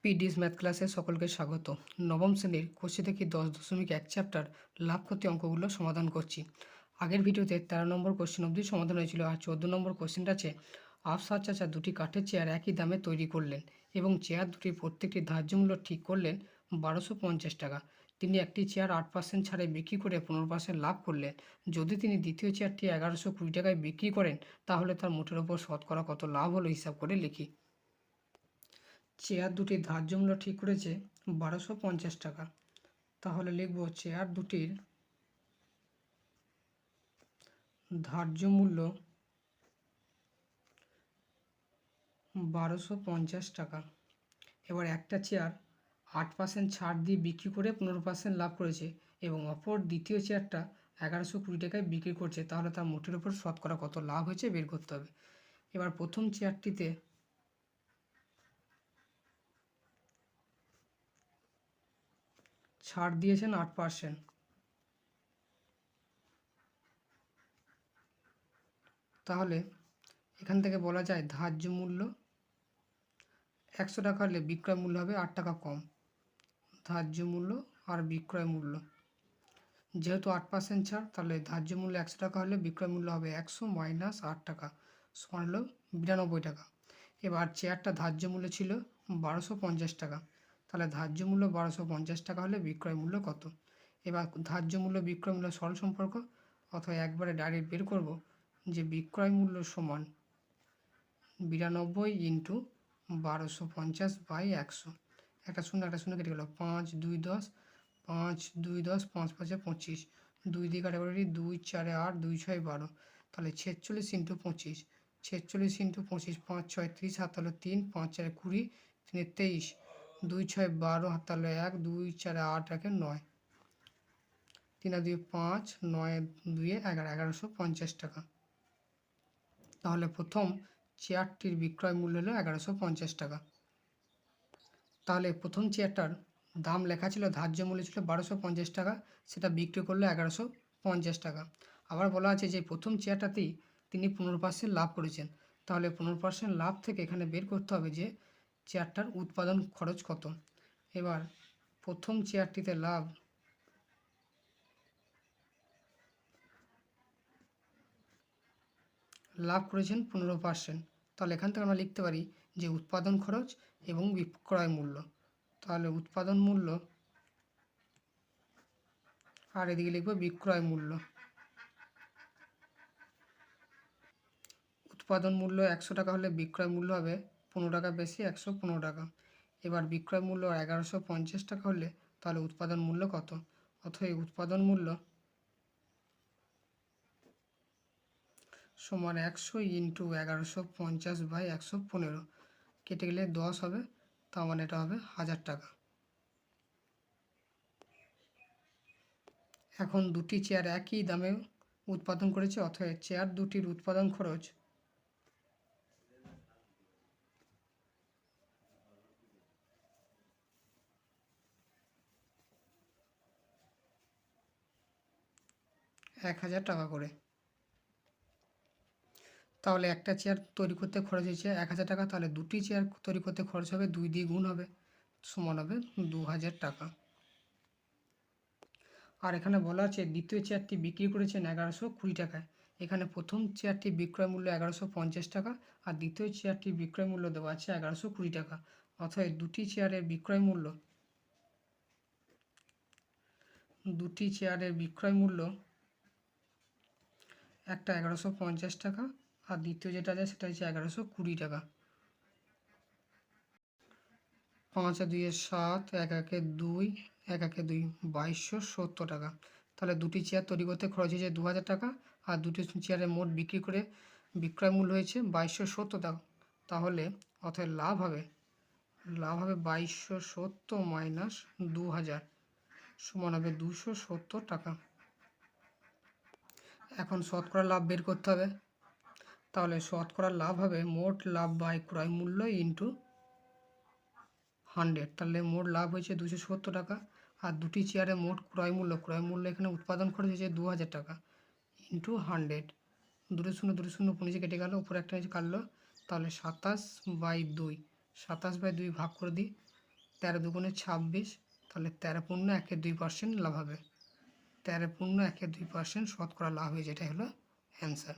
PDS math ক্লাসে সকলকে স্বাগত। নবম শ্রেণীর কোষে থেকে 10.1 চ্যাপ্টার লাভ ক্ষতি অঙ্কগুলো সমাধান করছি। আগের ভিডিওতে 13 নম্বর কোশ্চেন অবধি সমাধান হয়েছিল, আর 14 নম্বর কোশ্চেনটা আছে আফসার চাচা দুটি কাঠের চেয়ার একই দামে তৈরি করলেন এবং চেয়ার দুটির প্রত্যেকটি ধার্য মূল্য ঠিক করলেন 1250 টাকা। তিনি একটি চেয়ার 8% ছাড়ে বিক্রি করে 15% লাভ করলেন। যদি তিনি দ্বিতীয় চেয়ারটি 1120 টাকায় বিক্রি করেন তাহলে তার মোটের ওপর শতকরা কত লাভ হলো হিসাব করে লিখি। চেয়ার দুটির ধার্য মূল্য ঠিক করেছে 1250 টাকা, তাহলে লিখব চেয়ার দুটির ধার্য মূল্য 1250 টাকা। এবার একটা চেয়ার 8% ছাড় দিয়ে বিক্রি করে 15% লাভ করেছে এবং অপর দ্বিতীয় চেয়ারটা 1120 টাকায় বিক্রি করছে, তাহলে তার মোটের ওপর শতকরা কত লাভ হয়েছে বের করতে হবে। এবার প্রথম চেয়ারটিতে ছাড় দিয়েছেন 8%, তাহলে এখান থেকে বলা যায় ধার্য মূল্য 100 টাকা হলে বিক্রয় মূল্য হবে 8 টাকা কম। ধার্য মূল্য আর বিক্রয় মূল্য, যেহেতু 8% ছাড়, তাহলে ধার্য মূল্য 100 টাকা হলে বিক্রয় মূল্য হবে 100 মাইনাস 8 টাকা সমান হলো 92 টাকা। এবার চেয়ারটা ধার্য মূল্য ছিল 1250 টাকা, তাহলে ধার্য মূল্য 1250 টাকা হলে বিক্রয় মূল্য কত। এবার ধার্য মূল্য বিক্রয় মূল্য সরল সম্পর্ক, অথবা একবারে ডাইরেক্ট বের করব যে বিক্রয় মূল্য সমান 92 ইন্টু 1250 বাই 100। একটা শূন্য কেটে গেল, 5 2 10, 5 2 10, 5 5 25, 2 দিয়ে কাটাকাটি 2 4 8, 2 6 12, তাহলে 46 ইন্টু 25, 46 ইন্টু 25, 5 6 30, হাত তাহলে 3, 5 4 20, 3 23, 2 6 12, হাত তাহলে 1, 2 4 8 1 9, 3 2 5, 9 2 11, 1150 টাকা। তাহলে প্রথম চেয়ারটির বিক্রয় মূল্য হলো 1150 টাকা। তাহলে প্রথম চেয়ারটার দাম লেখা ছিল, ধার্য মূল্য ছিল 1250 টাকা, সেটা বিক্রি করলো 1150 টাকা। আবার বলা আছে যে প্রথম চেয়ারটাতেই তিনি 15% লাভ করেছেন, তাহলে 15% লাভ থেকে এখানে বের করতে হবে যে চেয়ারটার উৎপাদন খরচ কত। এবার প্রথম চেয়ারটিতে লাভ করেছেন 15%, তাহলে এখান থেকে আমরা লিখতে পারি যে উৎপাদন খরচ এবং বিক্রয় মূল্য। তাহলে উৎপাদন মূল্য আর এদিকে লিখব বিক্রয় মূল্য। উৎপাদন মূল্য 100 টাকা হলে বিক্রয় মূল্য হবে 15 টাকা বেশি, 115 টাকা। এবার বিক্রয় মূল্য 1150 টাকা হলে তাহলে উৎপাদন মূল্য কত। অতএব উৎপাদন মূল্য সমান 100 ইন্টু 1150 বাই 115, কেটে গেলে 10 হবে, তার মানে এটা হবে 1000 টাকা। এখন দুটি চেয়ার একই দামে উৎপাদন করেছে, অতএব চেয়ার দুটির উৎপাদন খরচ ৳1000 টাকা করে। তাহলে একটা চেয়ার তৈরি করতে খরচ হয়েছে 1000 টাকা, তাহলে দুটি চেয়ার তৈরি করতে খরচ হবে 2 দিয়ে গুণ হবে, সমান হবে 2000 টাকা। আর এখানে বলা আছে দ্বিতীয় চেয়ারটি বিক্রি করেছেন 1120 টাকায়। এখানে প্রথম চেয়ারটি বিক্রয় মূল্য 1150 টাকা আর দ্বিতীয় চেয়ারটি বিক্রয় মূল্য দেওয়া আছে 1120 টাকা। অর্থাৎ দুটি চেয়ারের বিক্রয় মূল্য একটা 1150 টাকা আর দ্বিতীয় যেটা আছে সেটা হচ্ছে 1120 টাকা। 5 2 7, 1 1 2, 1 1 2, 2270 টাকা। তাহলে দুটি চেয়ার তৈরি করতে খরচ হয়েছে 2000 টাকা আর দুটি চেয়ারের মোট বিক্রয় মূল্য হয়েছে 2270 টাকা। তাহলে অর্থাৎ লাভ হবে 2270 মাইনাস 2000 সমান হবে 270 টাকা। এখন শতকরা লাভ বের করতে হবে, তাহলে শতকরা লাভ হবে মোট লাভ বাই ক্রয় মূল্য ইন্টু 100। তাহলে মোট লাভ হয়েছে 270 টাকা আর দুটি চেয়ারের মোট ক্রয় মূল্য এখানে উৎপাদন খরচ হয়েছে 2000 টাকা ইন্টু 100। 2 শূন্য 2 শূন্য নিচে কেটে গেল, উপরে একটা নিচে কাটলো, তাহলে 27/2 ভাগ করে দিই, 13×2 = 26, তাহলে 13.12% লাভ হবে। 13.12% শতকরা লাভ হয়ে, যেটা হলো অ্যান্সার।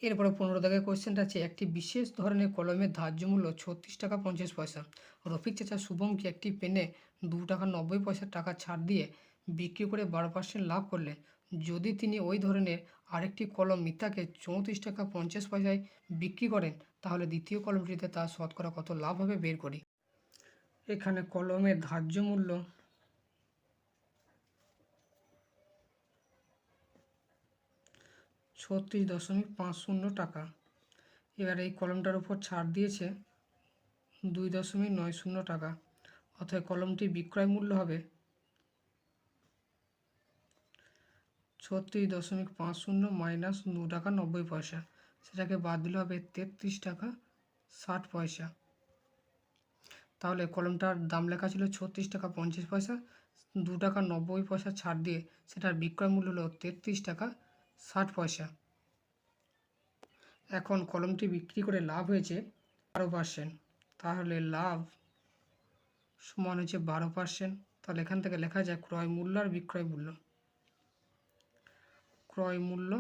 এরপরে 15 দাগের কোয়েশ্চেনটা আছে, একটি বিশেষ ধরনের কলমের ধার্য মূল্য 36 টাকা 50 পয়সা। রফিক চাচা শুভমকে একটি পেনে 2 টাকা 90 পয়সা টাকা ছাড় দিয়ে বিক্রি করে 12% লাভ করলে যদি তিনি ওই ধরনের আরেকটি কলম মিতাকে 34 টাকা 50 পয়সায় বিক্রি করেন, তাহলে দ্বিতীয় কলমটিতে তার শতকরা কত লাভ হবে বের করি। এখানে কলমের ধার্য মূল্য 36.50 টাকা। এবার এই কলমটার উপর ছাড় দিয়েছে 2.90 টাকা, অর্থাৎ কলমটির বিক্রয় মূল্য হবে 36.50 মাইনাস 2 টাকা 90 পয়সা, সেটাকে বাদ দিলে হবে 33 টাকা 60 পয়সা। তাহলে কলমটার দাম লেখা ছিল 36 টাকা 50 পয়সা, 2 টাকা 90 পয়সা ছাড় দিয়ে সেটার বিক্রয় মূল্য হলো 33 টাকা 60 পয়সা। এখন কলমটি বিক্রি করে লাভ হয়েছে 12%, তাহলে লাভ সমান হচ্ছে 12%। তাহলে এখান থেকে লেখা যায় ক্রয় মূল্য আর বিক্রয় মূল্য, ক্রয় মূল্য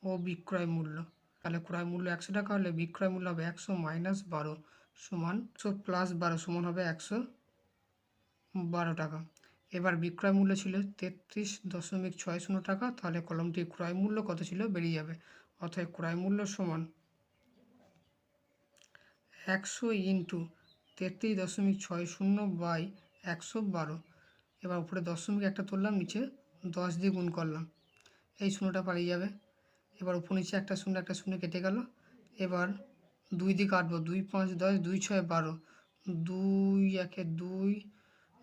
ও বিক্রয় মূল্য। তাহলে ক্রয় মূল্য 100 টাকা হলে বিক্রয় মূল্য হবে 100 মাইনাস 12 সমান 100 প্লাস 12 সমান হবে 112 টাকা। এবার বিক্রয় মূল্য ছিল 33.60 টাকা, তাহলে কলমটির ক্রয় মূল্য কত ছিল বেরিয়ে যাবে, অর্থাৎ ক্রয় মূল্য সমান 100 ইন্টু 33.60 বাই 112। এবার উপরে দশমিক একটা তুললাম, নিচে 10 দিয়ে গুণ করলাম, এই শূন্যটা পালিয়ে যাবে। এবার উপর নিচে একটা শূন্য কেটে গেল। এবার 2 দিয়ে কাটবো, 2 5 10, 2 6 12, 2 1 2,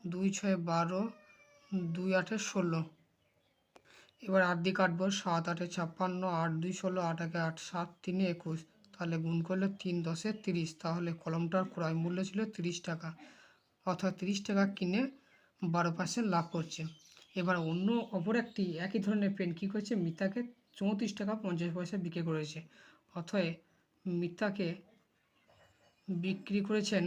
2 6 12, 2 8 16। এবার 8 দিয়ে কাটবো, 7 8 56, 8 2 16, 8 1 8, 7 3 21, তাহলে গুণ করলে 3 10 30। তাহলে কলমটার ক্রয় মূল্য ছিল 30 টাকা, অর্থাৎ 30 টাকা কিনে 12% লাভ করছে। এবার অপর একটি একই ধরনের পেন কী করেছে, মিতাকে 34 টাকা 50 পয়সা বিক্রি করেছে, অথবা মিতাকে বিক্রি করেছেন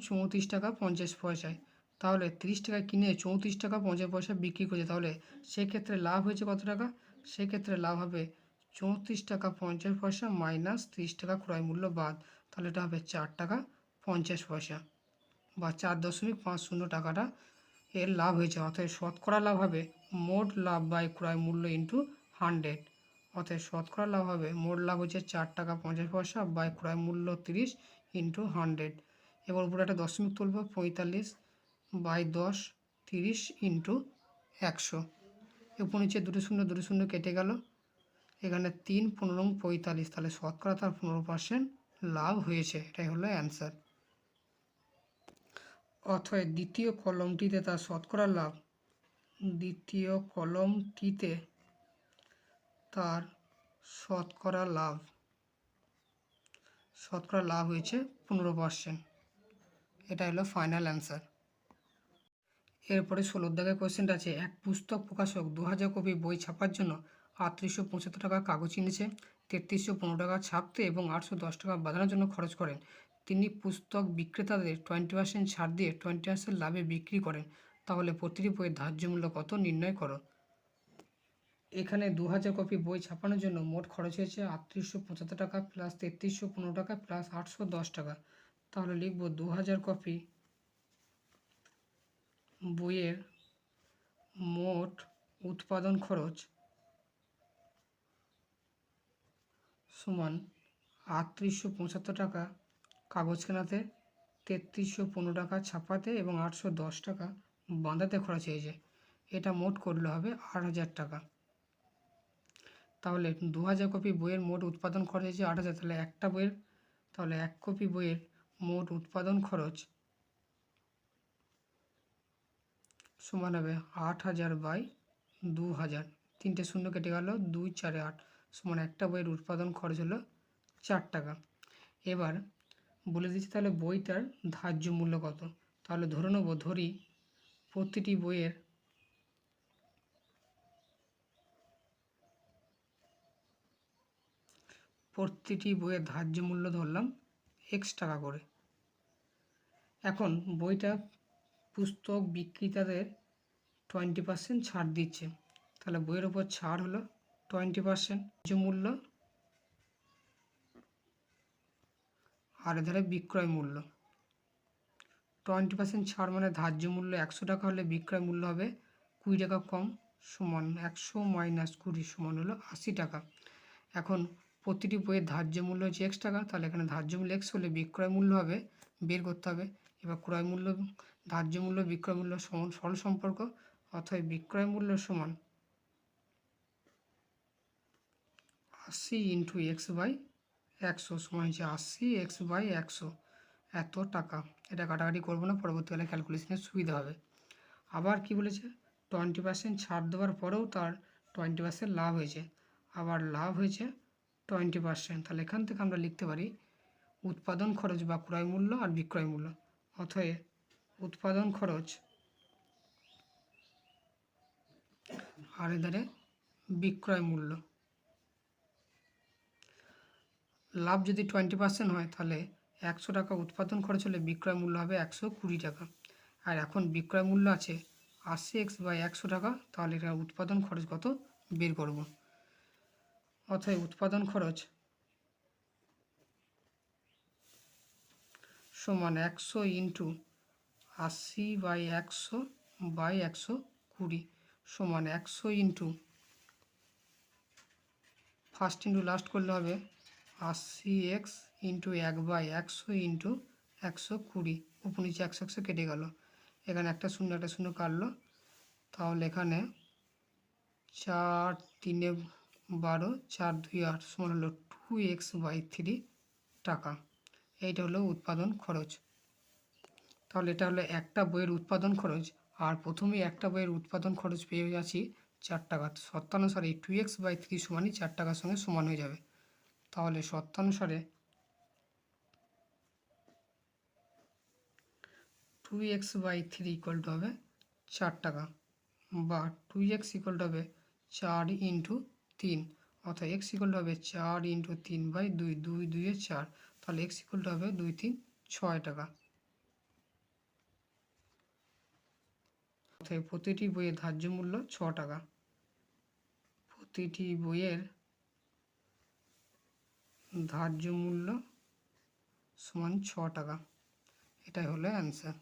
34 টাকা 50 পয়সায়। তাহলে 30 টাকা কিনে 34 টাকা 50 পয়সা বিক্রি করেছে, তাহলে সেক্ষেত্রে লাভ হয়েছে কত টাকা, সেক্ষেত্রে লাভ হবে 34 টাকা 50 পয়সা মাইনাস 30 টাকা ক্রয় মূল্য বাদ, তাহলে এটা হবে 4 টাকা 50 পয়সা বা 4.50 টাকাটা এর লাভ হয়েছে। অর্থাৎ শতকরা লাভ হবে মোট লাভ বাই ক্রয় মূল্য ইন্টু 100, অর্থাৎ শতকরা লাভ হবে মোট লাভ হচ্ছে 4 টাকা 50 পয়সা বাই ক্রয় মূল্য 30 ইন্টু 100। এবার উপরে একটা দশমিক তুলব, 45 বাই 10, 30 ইন্টু 100। উপর নিচে দুটো শূন্য কেটে গেল, এখানে 3 15 45, তাহলে শতকরা তার 15% লাভ হয়েছে, এটাই হলো অ্যান্সার। অর্থাৎ দ্বিতীয় কলমটিতে তার শতকরা লাভ, দ্বিতীয় কলমটিতে তার শতকরা লাভ হয়েছে 15%, এটা হলো ফাইনাল অ্যান্সার। এরপরে 16 দাগের কোয়েশ্চেনটা আছে, এক পুস্তক প্রকাশক 2000 কপি বই ছাপার জন্য 3875 টাকা কাগজ কিনেছে, 3315 টাকা ছাপতে এবং 810 টাকা বাঁধানোর জন্য খরচ করেন। তিনি পুস্তক বিক্রেতাদের 20% ছাড় দিয়ে 20% লাভে বিক্রি করেন, তাহলে প্রতিটি বইয়ের ধার্য মূল্য কত নির্ণয় করো। এখানে 2000 কপি বই ছাপানোর জন্য মোট খরচ হয়েছে 3875 টাকা প্লাস 3315 টাকা প্লাস 810 টাকা। তাহলে লিখব 2000 কপি বইয়ের মোট উৎপাদন খরচ সমান 3875 টাকা কাগজ কেনাতে, 3315 টাকা ছাপাতে এবং 810 টাকা বাঁধাতে খরচ হয়েছে। এটা মোট করলে হবে 8000 টাকা। তাহলে 2000 কপি বইয়ের মোট উৎপাদন খরচ হয়েছে 8000, তাহলে এক কপি বইয়ের মোট উৎপাদন খরচ সমান হবে 8000 বাই 2000, 3টে শূন্য কেটে গেল, 2 4 8 সমান একটা বইয়ের উৎপাদন খরচ হলো 4 টাকা। এবার বলে দিচ্ছি তাহলে বইটার ধার্য মূল্য কত। তাহলে ধরি প্রতিটি বইয়ের প্রতিটি বইয়ের ধার্য মূল্য ধরলাম এক্স টাকা করে। এখন বইটা পুস্তক বিক্রেতাদের 20% ছাড় দিচ্ছে, তাহলে বইয়ের ওপর ছাড় হলো 20%, ধার্য মূল্য আর এধারে বিক্রয় মূল্য। 20% ছাড় মানে ধার্য মূল্য 100 টাকা হলে বিক্রয় মূল্য হবে 20 টাকা কম, সমান 100 মাইনাস 20 সমান হলো 80 টাকা। এখন প্রতিটি বইয়ের ধার্য মূল্য হচ্ছে এক্স টাকা, তাহলে এখানে ধার্য মূল্য এক্স হলে বিক্রয় মূল্য হবে বের করতে হবে। এবার ক্রয় মূল্য ধার্য মূল্য বিক্রয় মূল্য সমান সরল সম্পর্ক, অথবা বিক্রয় মূল্য সমান 80 ইন্টু এক্স বাই 100 সমান হচ্ছে 80 এক্স বাই 100, এত টাকা। এটা কাটাকাটি করবো না, পরবর্তীকালে ক্যালকুলেশনের সুবিধা হবে। আবার কি বলেছে, 20% ছাড় দেওয়ার পরেও তার 20% লাভ হয়েছে, আবার লাভ হয়েছে 20%, তাহলে এখান থেকে আমরা লিখতে পারি উৎপাদন খরচ বা ক্রয় মূল্য আর বিক্রয় মূল্য। অতএব উৎপাদন খরচ আর এধারে বিক্রয় মূল্য। লাভ যদি 20% হয় তাহলে 100 টাকা উৎপাদন খরচ হলে বিক্রয় মূল্য হবে 120 টাকা। আর এখন বিক্রয় মূল্য আছে 80 এক্স বাই 100 টাকা, তাহলে এটা উৎপাদন খরচ কত বের করব। অতএব উৎপাদন খরচ সমান 100 ইন্টু 80 বাই 100 বাই 120 সমান 100 ইন্টু ফার্স্ট ইন্টু লাস্ট করলে হবে 80 এক্স ইন্টু 1 বাই 100 ইন্টু 120, উপর নিচে 100 100 কেটে গেল, এখানে একটা শূন্য কাটলো, তাহলে এখানে 4 3 12 4 2 8 সমান হলো 2x বাই 3 টাকা। এইটা হলো উৎপাদন খরচ। তাহলে এটা হলো একটা বইয়ের উৎপাদন খরচ, আর প্রথমেই একটা বইয়ের উৎপাদন খরচ পেয়ে যাচ্ছি 4 টাকা। শর্তানুসারে 2x বাই 3 সমানই 4 টাকার সঙ্গে সমান হয়ে যাবে। তাহলে শর্তানুসারে 2x বাই 3 ইকুয়াল টু হবে 4 টাকা, বা 2x ইকুয়াল টু হবে 4 ইন্টু 3, অর্থাৎ x ইকুয়াল টু হবে 4 ইন্টু 3 বাই 2, 2 2 4, তাহলে x ইকুয়াল টু হবে 2 3 6 টাকা। অর্থাৎ প্রতিটি বইয়ের ধার্য মূল্য 6 টাকা। প্রতিটি বইয়ের ধার্য মূল্য সমান 6 টাকা, এটাই হলো অ্যান্সার।